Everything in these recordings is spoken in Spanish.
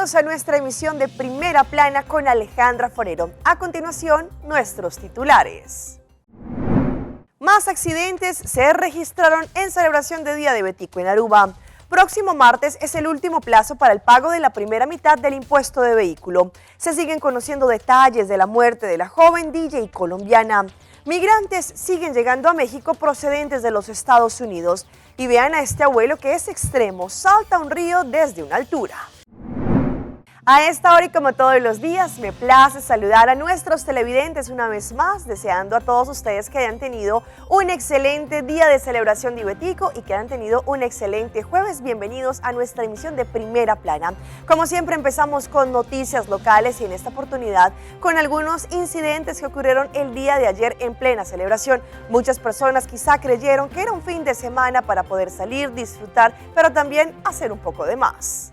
Bienvenidos a nuestra emisión de Primera Plana con Alejandra Forero. A continuación, nuestros titulares. Más accidentes se registraron en celebración de Día Diabético en Aruba. Próximo martes es el último plazo para el pago de la primera mitad del impuesto de vehículo. Se siguen conociendo detalles de la muerte de la joven DJ colombiana. Migrantes siguen llegando a México procedentes de los Estados Unidos. Y vean a este abuelo que es extremo, salta un río desde una altura. A esta hora y como todos los días, me place saludar a nuestros televidentes una vez más, deseando a todos ustedes que hayan tenido un excelente día de celebración diabético y que hayan tenido un excelente jueves. Bienvenidos a nuestra emisión de Primera Plana. Como siempre empezamos con noticias locales y en esta oportunidad con algunos incidentes que ocurrieron el día de ayer en plena celebración. Muchas personas quizá creyeron que era un fin de semana para poder salir, disfrutar, pero también hacer un poco de más.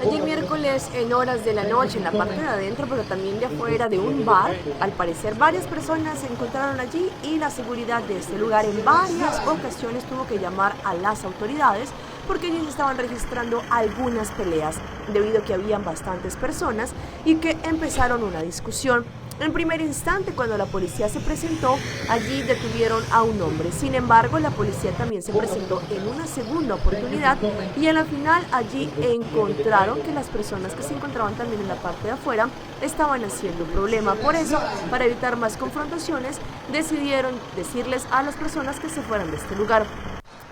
Ayer miércoles en horas de la noche, en la parte de adentro, pero también de afuera de un bar, al parecer varias personas se encontraron allí y la seguridad de este lugar en varias ocasiones tuvo que llamar a las autoridades porque allí se estaban registrando algunas peleas debido a que habían bastantes personas y que empezaron una discusión. En primer instante, cuando la policía se presentó, allí detuvieron a un hombre. Sin embargo, la policía también se presentó en una segunda oportunidad y en la final allí encontraron que las personas que se encontraban también en la parte de afuera estaban haciendo un problema. Por eso, para evitar más confrontaciones, decidieron decirles a las personas que se fueran de este lugar.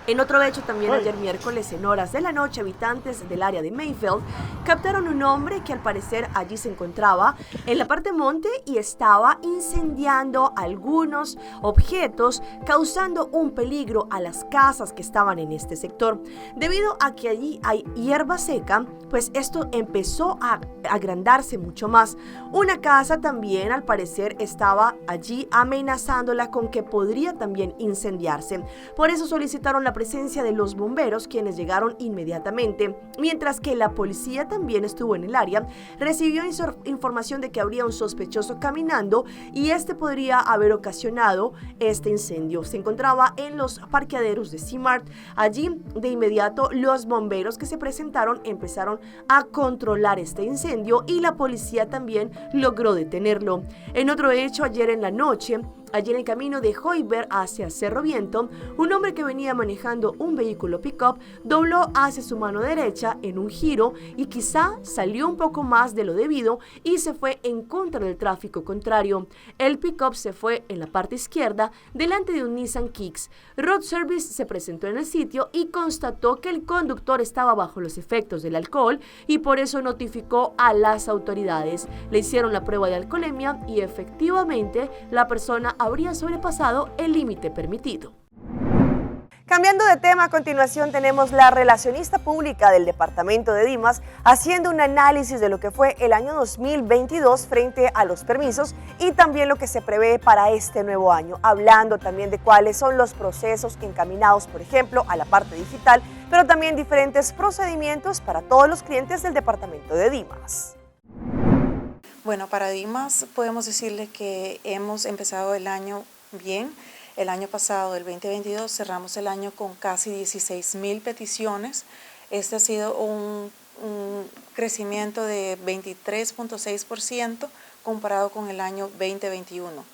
En otro hecho, también ayer miércoles en horas de la noche, habitantes del área de Mayfield captaron un hombre que al parecer allí se encontraba en la parte monte y estaba incendiando algunos objetos, causando un peligro a las casas que estaban en este sector. Debido a que allí hay hierba seca, pues esto empezó a agrandarse mucho más. Una casa también al parecer estaba allí amenazándola con que podría también incendiarse. Por eso solicitaron la presencia de los bomberos, quienes llegaron inmediatamente, mientras que la policía también estuvo en el área. Recibió información de que habría un sospechoso caminando y este podría haber ocasionado este incendio. Se encontraba en los parqueaderos de C-Mart. Allí de inmediato los bomberos que se presentaron empezaron a controlar este incendio y la policía también logró detenerlo. En otro hecho, ayer en la noche, allí en el camino de Joyver hacia Cerro Viento, un hombre que venía manejando un vehículo pick-up dobló hacia su mano derecha en un giro y quizá salió un poco más de lo debido y se fue en contra del tráfico contrario. El pick-up se fue en la parte izquierda delante de un Nissan Kicks. Road Service se presentó en el sitio y constató que el conductor estaba bajo los efectos del alcohol y por eso notificó a las autoridades. Le hicieron la prueba de alcoholemia y efectivamente la persona habría sobrepasado el límite permitido. Cambiando de tema, a continuación tenemos la relacionista pública del departamento de Dimas haciendo un análisis de lo que fue el año 2022 frente a los permisos y también lo que se prevé para este nuevo año, hablando también de cuáles son los procesos encaminados, por ejemplo, a la parte digital, pero también diferentes procedimientos para todos los clientes del departamento de Dimas. Bueno, para Dimas podemos decirle que hemos empezado el año bien. El año pasado, el 2022, cerramos el año con casi 16,000 peticiones. Este ha sido un crecimiento de 23.6% comparado con el año 2021.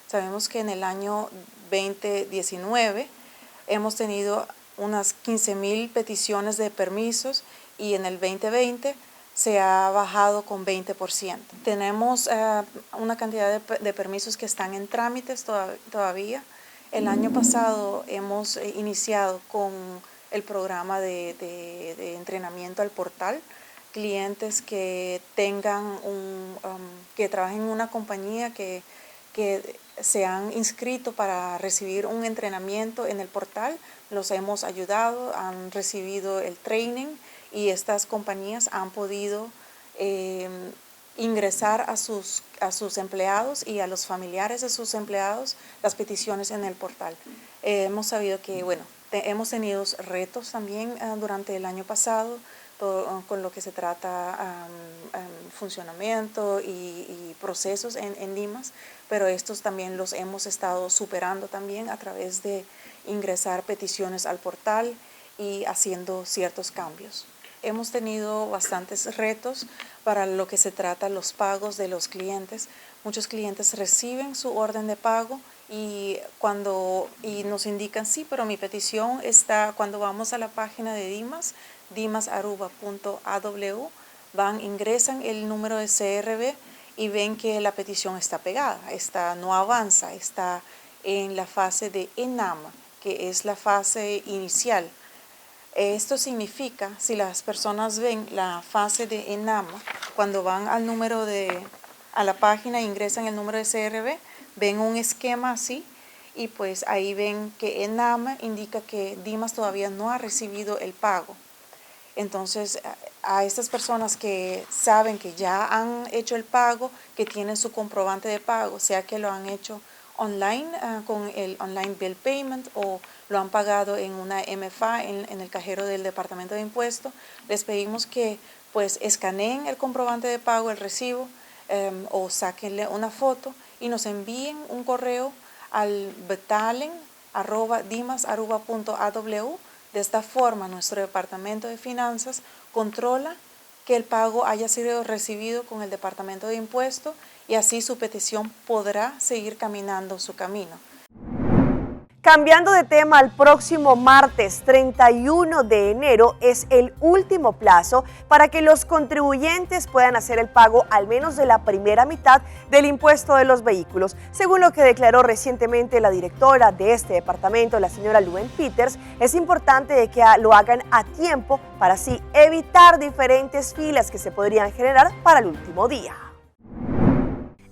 Sabemos que en el año 2019 hemos tenido unas 15,000 peticiones de permisos y en el 2020 se ha bajado con 20%. Tenemos una cantidad de permisos que están en trámites todavía. El año pasado hemos iniciado con el programa de entrenamiento al portal. Clientes que tengan que trabajen en una compañía que se han inscrito para recibir un entrenamiento en el portal, los hemos ayudado, han recibido el training y estas compañías han podido ingresar a sus empleados y a los familiares de sus empleados las peticiones en el portal. Hemos sabido que, bueno, hemos tenido retos también durante el año pasado con lo que se trata funcionamiento y procesos en Dimas, pero estos también los hemos estado superando también a través de ingresar peticiones al portal y haciendo ciertos cambios. hemos tenido bastantes retos para lo que se trata los pagos de los clientes. Muchos clientes reciben su orden de pago y nos indican, sí, pero mi petición está, cuando vamos a la página de Dimas, dimasaruba.aw, ingresan el número de CRB y ven que la petición está pegada, no avanza, está en la fase de ENAM, que es la fase inicial. Esto significa, si las personas ven la fase de ENAM, cuando van a la página e ingresan el número de CRB, ven un esquema así y pues ahí ven que ENAM indica que Dimas todavía no ha recibido el pago. Entonces, a estas personas que saben que ya han hecho el pago, que tienen su comprobante de pago, sea que lo han hecho online con el Online Bill Payment o lo han pagado en una MFA en el cajero del Departamento de Impuestos, les pedimos que pues escaneen el comprobante de pago, el recibo, o sáquenle una foto y nos envíen un correo al betalen@dimasaruba.aw. De esta forma, nuestro Departamento de Finanzas controla que el pago haya sido recibido con el Departamento de Impuestos y así su petición podrá seguir caminando su camino. Cambiando de tema, el próximo martes 31 de enero es el último plazo para que los contribuyentes puedan hacer el pago al menos de la primera mitad del impuesto de los vehículos, según lo que declaró recientemente la directora de este departamento, la señora Luen Peters. Es importante de que lo hagan a tiempo para así evitar diferentes filas que se podrían generar para el último día.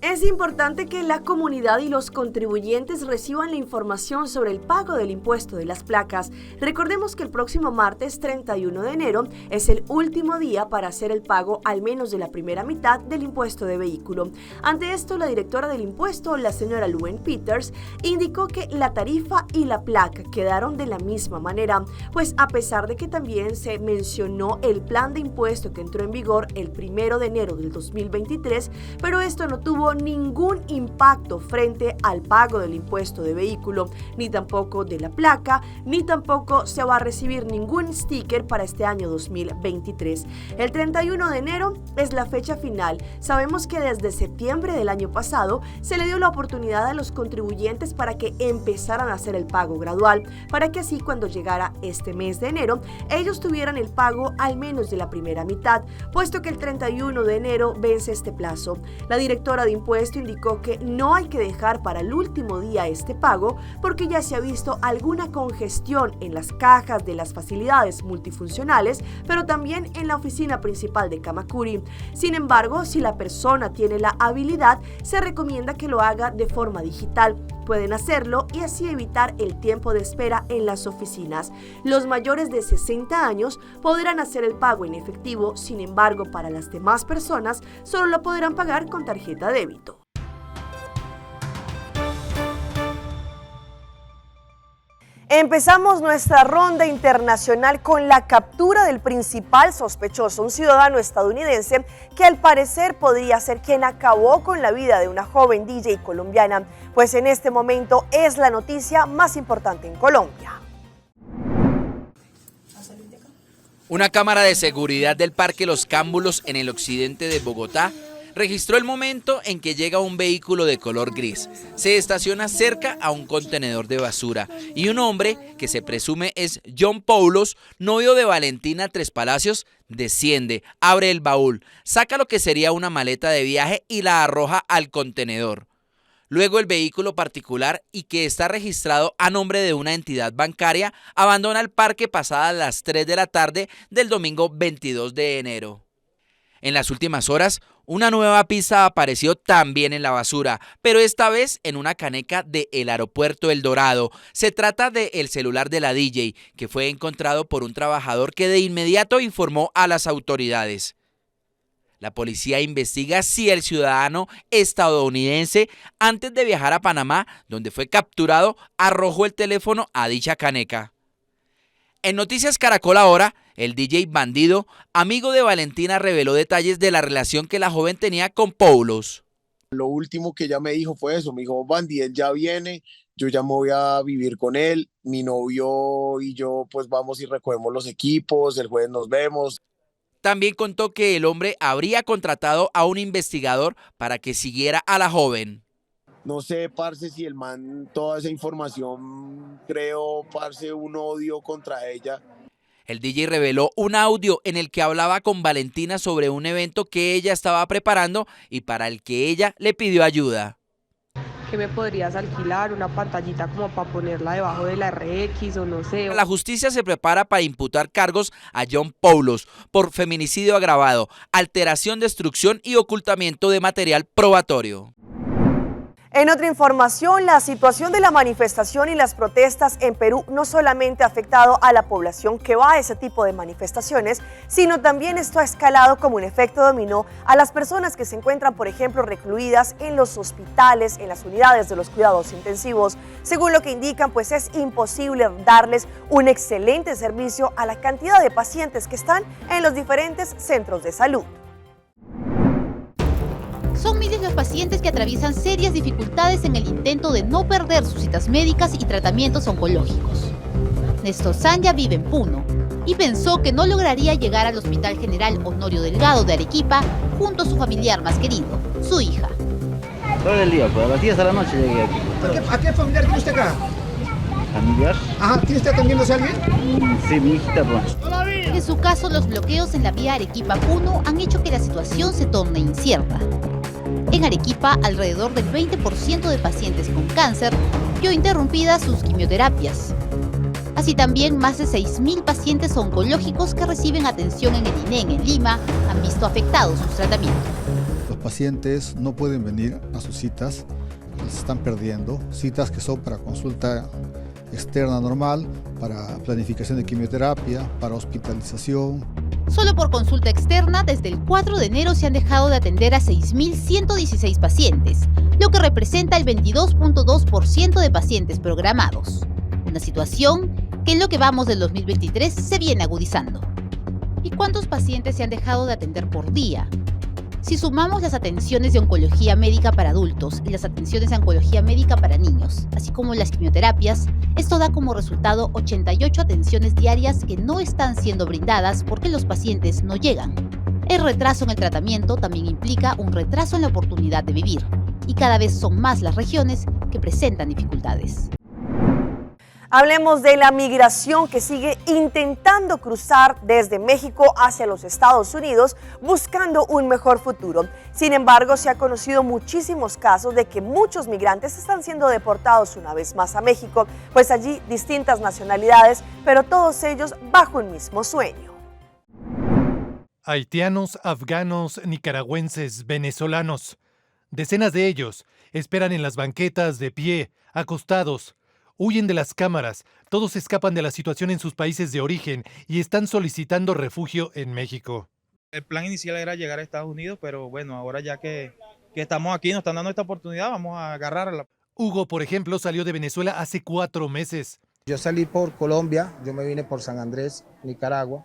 Es importante que la comunidad y los contribuyentes reciban la información sobre el pago del impuesto de las placas. Recordemos que el próximo martes 31 de enero es el último día para hacer el pago al menos de la primera mitad del impuesto de vehículo. Ante esto, la directora del impuesto, la señora Luen Peters, indicó que la tarifa y la placa quedaron de la misma manera, pues a pesar de que también se mencionó el plan de impuesto que entró en vigor el 1 de enero del 2023, pero esto no tuvo ningún impacto frente al pago del impuesto de vehículo, ni tampoco de la placa, ni tampoco se va a recibir ningún sticker para este año 2023. El 31 de enero es la fecha final. Sabemos que desde septiembre del año pasado se le dio la oportunidad a los contribuyentes para que empezaran a hacer el pago gradual, para que así cuando llegara este mes de enero, ellos tuvieran el pago al menos de la primera mitad, puesto que el 31 de enero vence este plazo. La directora de impuesto indicó que no hay que dejar para el último día este pago porque ya se ha visto alguna congestión en las cajas de las facilidades multifuncionales, pero también en la oficina principal de Kamakuri. Sin embargo, si la persona tiene la habilidad, se recomienda que lo haga de forma digital. Pueden hacerlo y así evitar el tiempo de espera en las oficinas. Los mayores de 60 años podrán hacer el pago en efectivo, sin embargo, para las demás personas solo lo podrán pagar con tarjeta de débito. Empezamos nuestra ronda internacional con la captura del principal sospechoso, un ciudadano estadounidense que al parecer podría ser quien acabó con la vida de una joven DJ colombiana, pues en este momento es la noticia más importante en Colombia. Una cámara de seguridad del Parque Los Cámbulos en el occidente de Bogotá registró el momento en que llega un vehículo de color gris, se estaciona cerca a un contenedor de basura y un hombre, que se presume es John Paulos, novio de Valentina Tres Palacios, desciende, abre el baúl, saca lo que sería una maleta de viaje y la arroja al contenedor. Luego el vehículo particular y que está registrado a nombre de una entidad bancaria abandona el parque pasadas las 3 de la tarde del domingo 22 de enero. En las últimas horas, una nueva pista apareció también en la basura, pero esta vez en una caneca del aeropuerto El Dorado. Se trata del celular de la DJ, que fue encontrado por un trabajador que de inmediato informó a las autoridades. La policía investiga si el ciudadano estadounidense, antes de viajar a Panamá, donde fue capturado, arrojó el teléfono a dicha caneca. En Noticias Caracol ahora, el DJ Bandido, amigo de Valentina, reveló detalles de la relación que la joven tenía con Paulos. Lo último que ella me dijo fue eso, me dijo, Bandy, él ya viene, yo ya me voy a vivir con él, mi novio y yo pues vamos y recogemos los equipos, el jueves nos vemos. También contó que el hombre habría contratado a un investigador para que siguiera a la joven. No sé, parce, si el man, toda esa información creó, parce, un odio contra ella. El DJ reveló un audio en el que hablaba con Valentina sobre un evento que ella estaba preparando y para el que ella le pidió ayuda. ¿Qué me podrías alquilar? Una pantallita como para ponerla debajo de la RX o no sé. La justicia se prepara para imputar cargos a John Poulos por feminicidio agravado, alteración, destrucción y ocultamiento de material probatorio. En otra información, la situación de la manifestación y las protestas en Perú no solamente ha afectado a la población que va a ese tipo de manifestaciones, sino también esto ha escalado como un efecto dominó a las personas que se encuentran, por ejemplo, recluidas en los hospitales, en las unidades de los cuidados intensivos. Según lo que indican, pues es imposible darles un excelente servicio a la cantidad de pacientes que están en los diferentes centros de salud. Son miles los pacientes que atraviesan serias dificultades en el intento de no perder sus citas médicas y tratamientos oncológicos. Néstor Sanya vive en Puno y pensó que no lograría llegar al Hospital General Honorio Delgado de Arequipa junto a su familiar más querido, su hija. Todo el día, pues a las 10 de la noche llegué aquí. ¿A qué familiar tiene usted acá? ¿Familiar? Ajá, ¿tiene usted atendiéndose a alguien? Sí, mi hijita, pues. En su caso, los bloqueos en la vía Arequipa-Puno han hecho que la situación se torne incierta. En Arequipa, alrededor del 20% de pacientes con cáncer vio interrumpidas sus quimioterapias. Así también, más de 6.000 pacientes oncológicos que reciben atención en el INEN en Lima han visto afectados sus tratamientos. Los pacientes no pueden venir a sus citas, las están perdiendo, citas que son para consulta externa normal, para planificación de quimioterapia, para hospitalización. Solo por consulta externa, desde el 4 de enero se han dejado de atender a 6.116 pacientes, lo que representa el 22.2% de pacientes programados. Una situación que en lo que vamos del 2023 se viene agudizando. ¿Y cuántos pacientes se han dejado de atender por día? Si sumamos las atenciones de oncología médica para adultos y las atenciones de oncología médica para niños, así como las quimioterapias, esto da como resultado 88 atenciones diarias que no están siendo brindadas porque los pacientes no llegan. El retraso en el tratamiento también implica un retraso en la oportunidad de vivir, y cada vez son más las regiones que presentan dificultades. Hablemos de la migración que sigue intentando cruzar desde México hacia los Estados Unidos buscando un mejor futuro. Sin embargo, se ha conocido muchísimos casos de que muchos migrantes están siendo deportados una vez más a México, pues allí distintas nacionalidades, pero todos ellos bajo un mismo sueño. Haitianos, afganos, nicaragüenses, venezolanos. Decenas de ellos esperan en las banquetas de pie, acostados. Huyen de las cámaras, todos escapan de la situación en sus países de origen y están solicitando refugio en México. El plan inicial era llegar a Estados Unidos, pero bueno, ahora ya que estamos aquí, nos están dando esta oportunidad, vamos a agarrarla. Hugo, por ejemplo, salió de Venezuela hace 4 meses. Yo salí por Colombia, yo me vine por San Andrés, Nicaragua,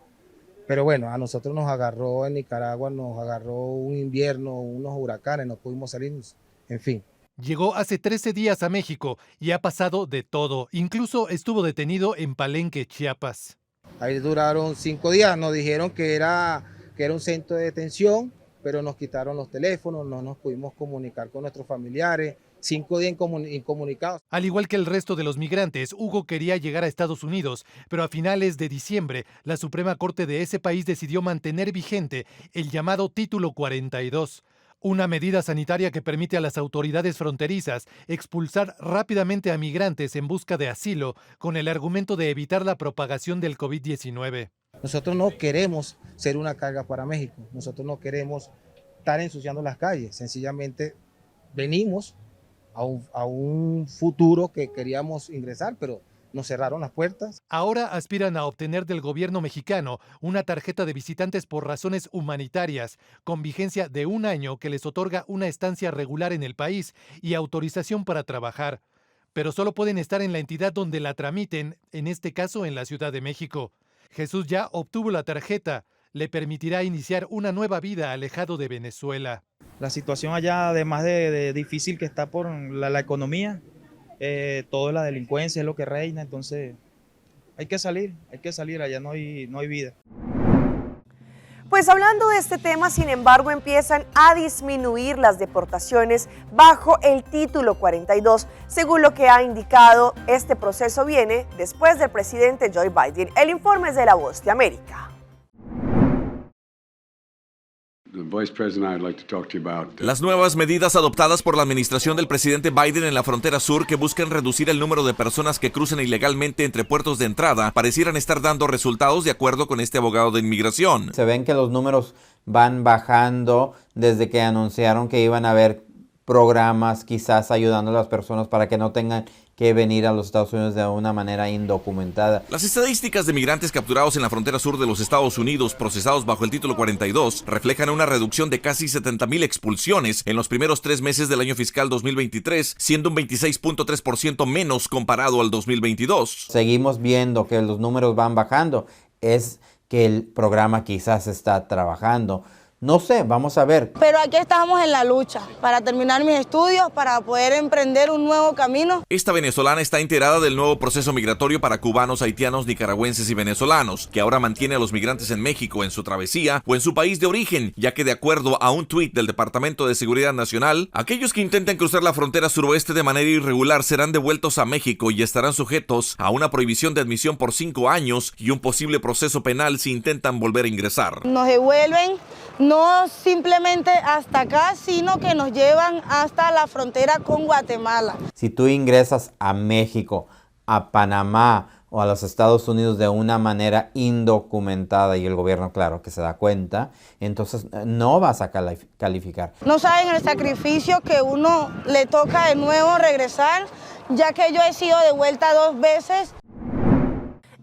pero bueno, a nosotros nos agarró en Nicaragua, nos agarró un invierno, unos huracanes, no pudimos salirnos, en fin. Llegó hace 13 días a México y ha pasado de todo. Incluso estuvo detenido en Palenque, Chiapas. Ahí duraron 5 días, nos dijeron que era un centro de detención, pero nos quitaron los teléfonos, no nos pudimos comunicar con nuestros familiares, 5 días incomunicados. Al igual que el resto de los migrantes, Hugo quería llegar a Estados Unidos, pero a finales de diciembre, la Suprema Corte de ese país decidió mantener vigente el llamado Título 42. Una medida sanitaria que permite a las autoridades fronterizas expulsar rápidamente a migrantes en busca de asilo con el argumento de evitar la propagación del COVID-19. Nosotros no queremos ser una carga para México, nosotros no queremos estar ensuciando las calles, sencillamente venimos a un futuro que queríamos ingresar, pero nos cerraron las puertas. Ahora aspiran a obtener del gobierno mexicano una tarjeta de visitantes por razones humanitarias, con vigencia de 1 año que les otorga una estancia regular en el país y autorización para trabajar. Pero solo pueden estar en la entidad donde la tramiten, en este caso en la Ciudad de México. Jesús ya obtuvo la tarjeta, le permitirá iniciar una nueva vida alejado de Venezuela. La situación allá, además de difícil que está por la economía, toda la delincuencia es lo que reina, entonces hay que salir, allá no hay vida. Pues hablando de este tema, sin embargo, empiezan a disminuir las deportaciones bajo el título 42. Según lo que ha indicado, este proceso viene después del presidente Joe Biden. El informe es de La Voz de América. Las nuevas medidas adoptadas por la administración del presidente Biden en la frontera sur, que buscan reducir el número de personas que cruzan ilegalmente entre puertos de entrada, parecieran estar dando resultados, de acuerdo con este abogado de inmigración. Se ven que los números van bajando desde que anunciaron que iban a haber programas quizás ayudando a las personas para que no tengan que venir a los Estados Unidos de una manera indocumentada. Las estadísticas de migrantes capturados en la frontera sur de los Estados Unidos procesados bajo el título 42 reflejan una reducción de casi 70,000 expulsiones en los primeros 3 meses del año fiscal 2023, siendo un 26.3% menos comparado al 2022. Seguimos viendo que los números van bajando, es que el programa quizás está trabajando. No sé, vamos a ver. Pero aquí estamos en la lucha para terminar mis estudios, para poder emprender un nuevo camino. Esta venezolana está enterada del nuevo proceso migratorio para cubanos, haitianos, nicaragüenses y venezolanos, que ahora mantiene a los migrantes en México en su travesía o en su país de origen, ya que de acuerdo a un tuit del Departamento de Seguridad Nacional, aquellos que intenten cruzar la frontera suroeste de manera irregular serán devueltos a México y estarán sujetos a una prohibición de admisión por 5 años y un posible proceso penal si intentan volver a ingresar. Nos devuelven no simplemente hasta acá, sino que nos llevan hasta la frontera con Guatemala. Si tú ingresas a México, a Panamá o a los Estados Unidos de una manera indocumentada y el gobierno, claro, que se da cuenta, entonces no vas a calificar. No saben el sacrificio que uno le toca de nuevo regresar, ya que yo he sido devuelta 2 veces.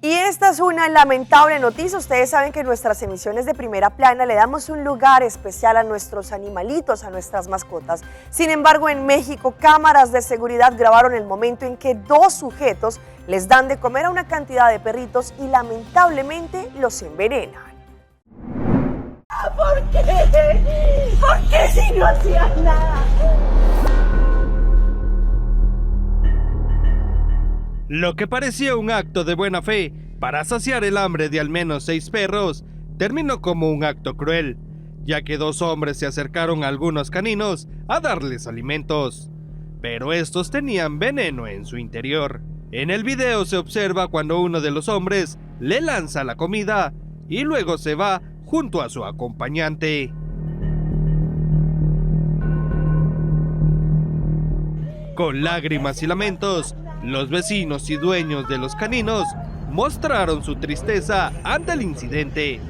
Y esta es una lamentable noticia. Ustedes saben que en nuestras emisiones de Primera Plana le damos un lugar especial a nuestros animalitos, a nuestras mascotas. Sin embargo, en México, cámaras de seguridad grabaron el momento en que 2 sujetos les dan de comer a una cantidad de perritos y lamentablemente los envenenan. ¿Por qué? ¿Por qué si no hacías nada? Lo que parecía un acto de buena fe para saciar el hambre de al menos 6 perros, terminó como un acto cruel, ya que 2 hombres se acercaron a algunos caninos a darles alimentos, pero estos tenían veneno en su interior. En el video se observa cuando uno de los hombres le lanza la comida y luego se va junto a su acompañante. Con lágrimas y lamentos, los vecinos y dueños de los caninos mostraron su tristeza ante el incidente,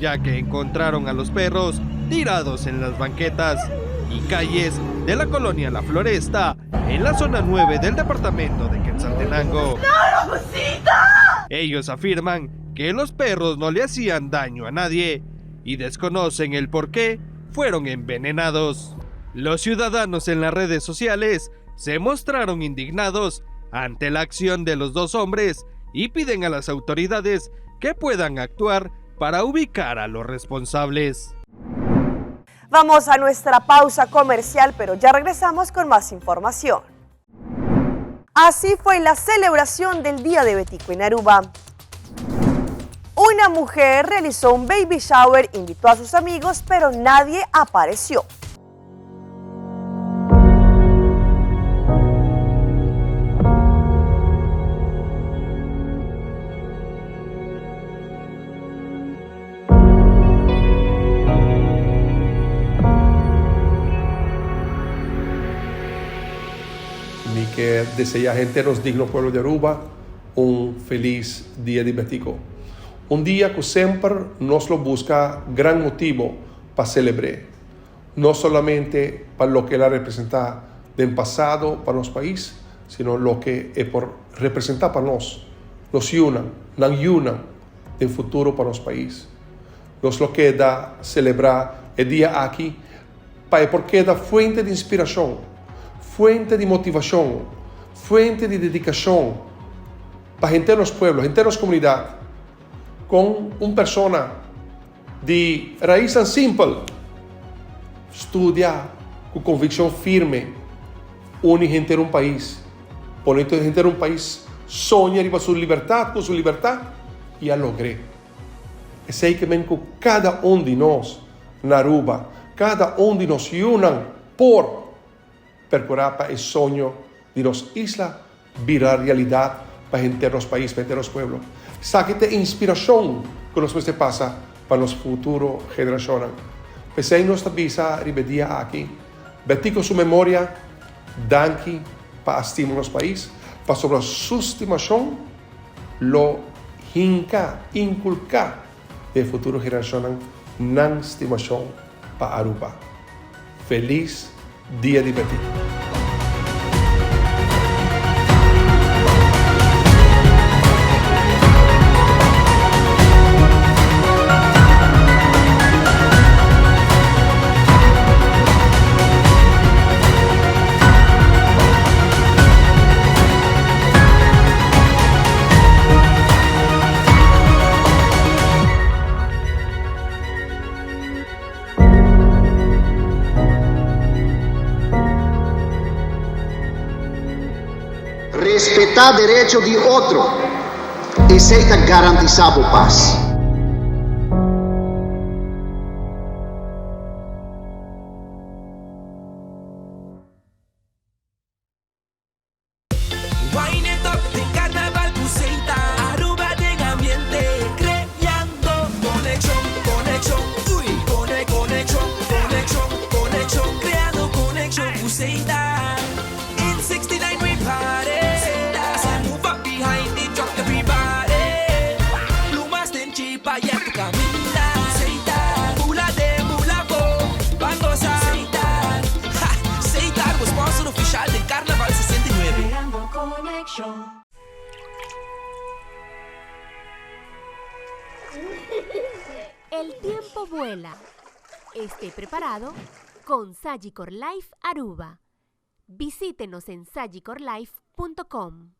ya que encontraron a los perros tirados en las banquetas y calles de la colonia La Floresta, en la zona 9 del departamento de Quetzaltenango. ¡No, Rosita! Ellos afirman que los perros no le hacían daño a nadie y desconocen el por qué fueron envenenados. Los ciudadanos en las redes sociales se mostraron indignados ante la acción de los 2 hombres y piden a las autoridades que puedan actuar para ubicar a los responsables. Vamos a nuestra pausa comercial, pero ya regresamos con más información. Así fue la celebración del Día de Betico en Aruba. Una mujer realizó un baby shower, invitó a sus amigos, pero nadie apareció. Que desea a gente de los dignos pueblos de Aruba un feliz Día de Betico. Un día que siempre nos lo busca gran motivo para celebrar, no solamente para lo que la representa del pasado para los países, sino lo que es por representar para nos unan del futuro para los países. Nos lo queda celebrar el día aquí, porque da fuente de inspiración, fuente de motivación, fuente de dedicación para gente de los pueblos, gente de las comunidades, con una persona de raíz tan simple, estudia con convicción firme, une gente de un país, pone gente de un país, sueña arriba su libertad, con su libertad, y ya logré. sei que vengo cada de nós na Aruba, cada de nós unan por percurar para el sueño de las islas virar realidad para gente de los países, para gente de los pueblos. Sáquete inspiración que nos pasa para los futuros generaciones. Pensé en nuestra visa ribedia aquí. Betico su memoria, danki para estimar los países, para sobre su estimación, lo inculcar de futuras generaciones, nan estimación para Aruba. Feliz Día de Betico. Respetar derecho de otro y ser garantizado paz. El tiempo vuela. Esté preparado con Sagicor Life Aruba. Visítenos en sagicorlife.com.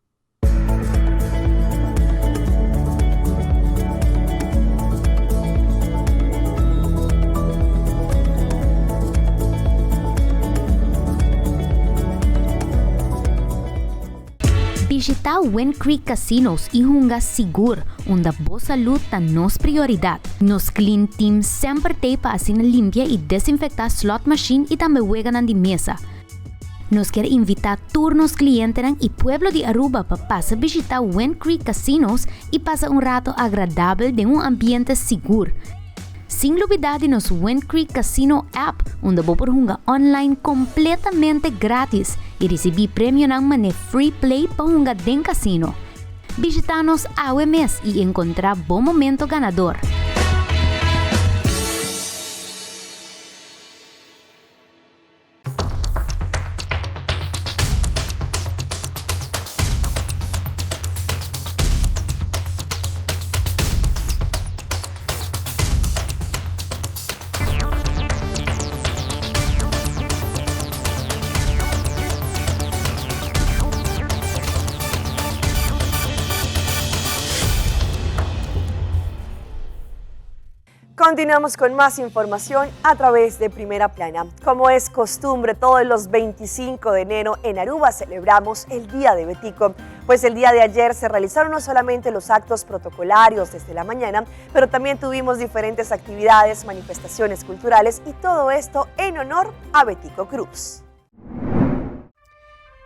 Visitar Wind Creek Casinos e Hunga Seguro, onde a boa saúde está nos prioridade. Nos clean team sempre tem para assim limpar e desinfectar slot machine e também juegan de mesa. Nos quer invitar turnos clientes e pueblo de Aruba para pasar visitar Wind Creek Casinos e passar rato agradável de ambiente seguro. Sin olvidar de nos Wind Creek Casino app, onde você pode jogar online completamente grátis e receber prêmio na mané free play para jogar dentro do casino. Visita-nos ao mês e encontrar bom momento ganador. Continuamos con más información a través de Primera Plana. Como es costumbre, todos los 25 de enero en Aruba celebramos el Día de Betico, pues el día de ayer se realizaron no solamente los actos protocolarios desde la mañana, pero también tuvimos diferentes actividades, manifestaciones culturales y todo esto en honor a Betico Cruz.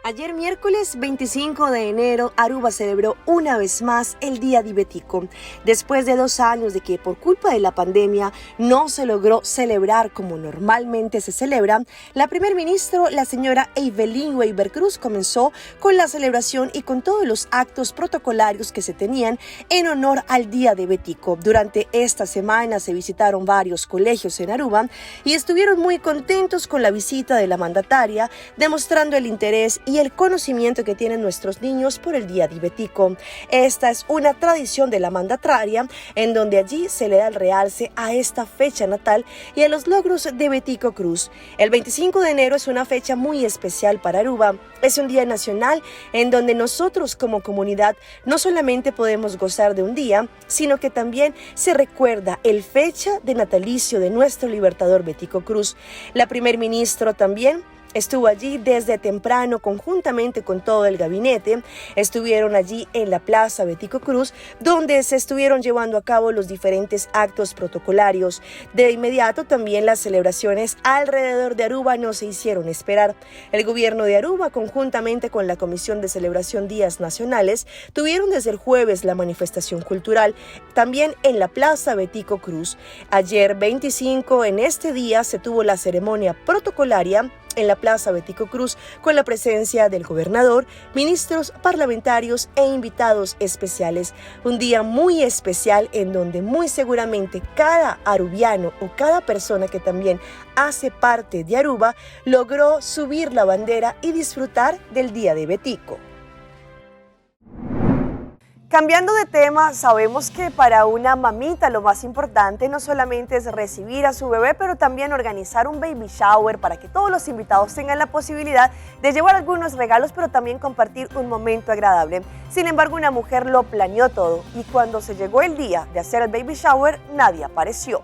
Ayer miércoles 25 de enero, Aruba celebró una vez más el Día de Betico. Después de 2 años de que por culpa de la pandemia no se logró celebrar como normalmente se celebra, la primer ministro, la señora Evelyn Weber Cruz, comenzó con la celebración y con todos los actos protocolarios que se tenían en honor al Día de Betico. Durante esta semana se visitaron varios colegios en Aruba y estuvieron muy contentos con la visita de la mandataria, demostrando el interés y el conocimiento que tienen nuestros niños por el Día de Betico. Esta es una tradición de la mandataria en donde allí se le da el realce a esta fecha natal y a los logros de Betico Cruz. El 25 de enero es una fecha muy especial para Aruba. Es un día nacional en donde nosotros como comunidad no solamente podemos gozar de un día, sino que también se recuerda el fecha de natalicio de nuestro libertador Betico Cruz. La primer ministro también estuvo allí desde temprano conjuntamente con todo el gabinete. Estuvieron allí en la Plaza Betico Cruz, donde se estuvieron llevando a cabo los diferentes actos protocolarios. De inmediato también las celebraciones alrededor de Aruba no se hicieron esperar. El gobierno de Aruba, conjuntamente con la Comisión de Celebración Días Nacionales, tuvieron desde el jueves la manifestación cultural, también en la Plaza Betico Cruz. Ayer 25, en este día, se tuvo la ceremonia protocolaria en la Plaza Betico Cruz con la presencia del gobernador, ministros, parlamentarios e invitados especiales. Un día muy especial en donde muy seguramente cada arubiano o cada persona que también hace parte de Aruba logró subir la bandera y disfrutar del Día de Betico. Cambiando de tema, sabemos que para una mamita lo más importante no solamente es recibir a su bebé, pero también organizar un baby shower para que todos los invitados tengan la posibilidad de llevar algunos regalos, pero también compartir un momento agradable. Sin embargo, una mujer lo planeó todo y cuando se llegó el día de hacer el baby shower, nadie apareció.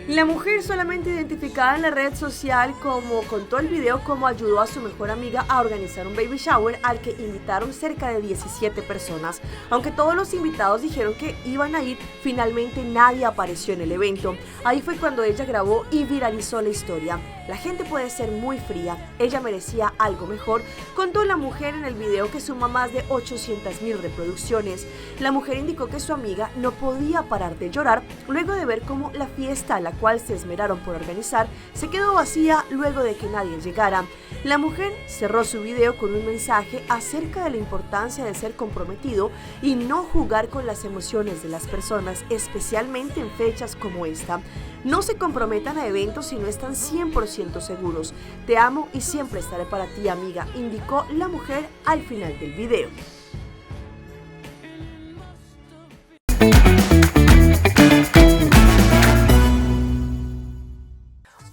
La mujer, solamente identificada en la red social como contó el video cómo ayudó a su mejor amiga a organizar un baby shower al que invitaron cerca de 17 personas. Aunque todos los invitados dijeron que iban a ir, finalmente nadie apareció en el evento. Ahí fue cuando ella grabó y viralizó la historia. La gente puede ser muy fría, ella merecía algo mejor, contó la mujer en el video que suma más de 800,000 reproducciones. La mujer indicó que su amiga no podía parar de llorar luego de ver cómo la fiesta a la cual se esmeraron por organizar se quedó vacía luego de que nadie llegara. La mujer cerró su video con un mensaje acerca de la importancia de ser comprometido y no jugar con las emociones de las personas, especialmente en fechas como esta. No se comprometan a eventos si no están 100% seguros. Te amo y siempre estaré para ti, amiga, indicó la mujer al final del video.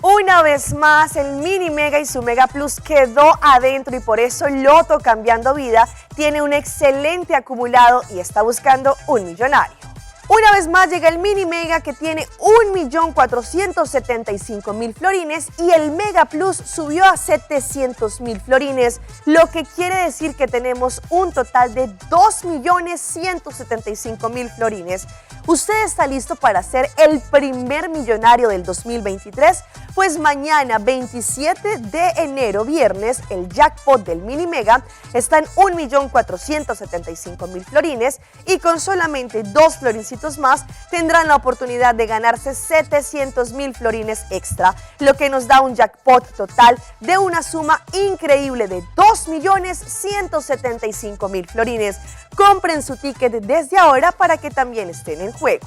Una vez más, el Mini Mega y su Mega Plus quedó adentro y por eso Loto Cambiando Vida tiene un excelente acumulado y está buscando un millonario. Una vez más llega el Mini Mega que tiene 1.475.000 florines y el Mega Plus subió a 700.000 florines, lo que quiere decir que tenemos un total de 2.175.000 florines. ¿Usted está listo para ser el primer millonario del 2023? Pues mañana, 27 de enero, viernes, el jackpot del Mini Mega está en 1.475.000 florines y con solamente 2 florincitos más tendrán la oportunidad de ganarse 700.000 florines extra, lo que nos da un jackpot total de una suma increíble de 2.175.000 florines. Compren su ticket desde ahora para que también estén en juego.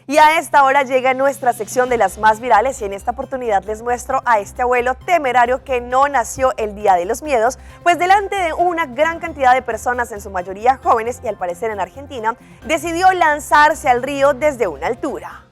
Y a esta hora llega nuestra sección de las más virales y en esta oportunidad les muestro a este abuelo temerario que no nació el Día de los Miedos, pues delante de una gran cantidad de personas, en su mayoría jóvenes y al parecer en Argentina, decidió lanzarse al río desde una altura.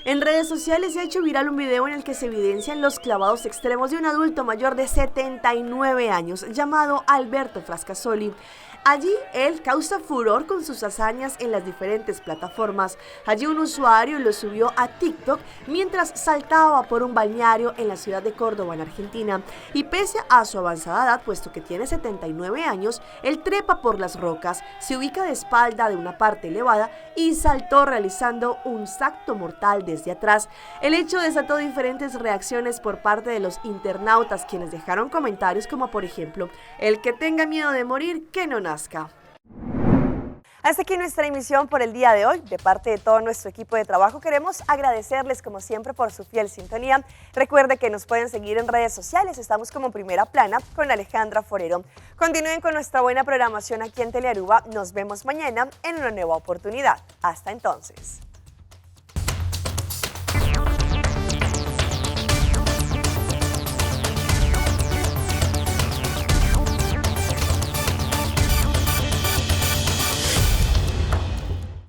En redes sociales se ha hecho viral un video en el que se evidencian los clavados extremos de un adulto mayor de 79 años llamado Alberto Frascasoli. Allí él causa furor con sus hazañas en las diferentes plataformas. Allí un usuario lo subió a TikTok mientras saltaba por un balneario en la ciudad de Córdoba, en Argentina. Y pese a su avanzada edad, puesto que tiene 79 años, él trepa por las rocas, se ubica de espalda de una parte elevada y saltó realizando un salto mortal desde atrás. El hecho desató diferentes reacciones por parte de los internautas, quienes dejaron comentarios como por ejemplo: el que tenga miedo de morir, que no nazca. Hasta aquí nuestra emisión por el día de hoy. De parte de todo nuestro equipo de trabajo queremos agradecerles como siempre por su fiel sintonía. Recuerde que nos pueden seguir en redes sociales, estamos como Primera Plana con Alejandra Forero. Continúen con nuestra buena programación aquí en Telearuba. Nos vemos mañana en una nueva oportunidad. Hasta entonces.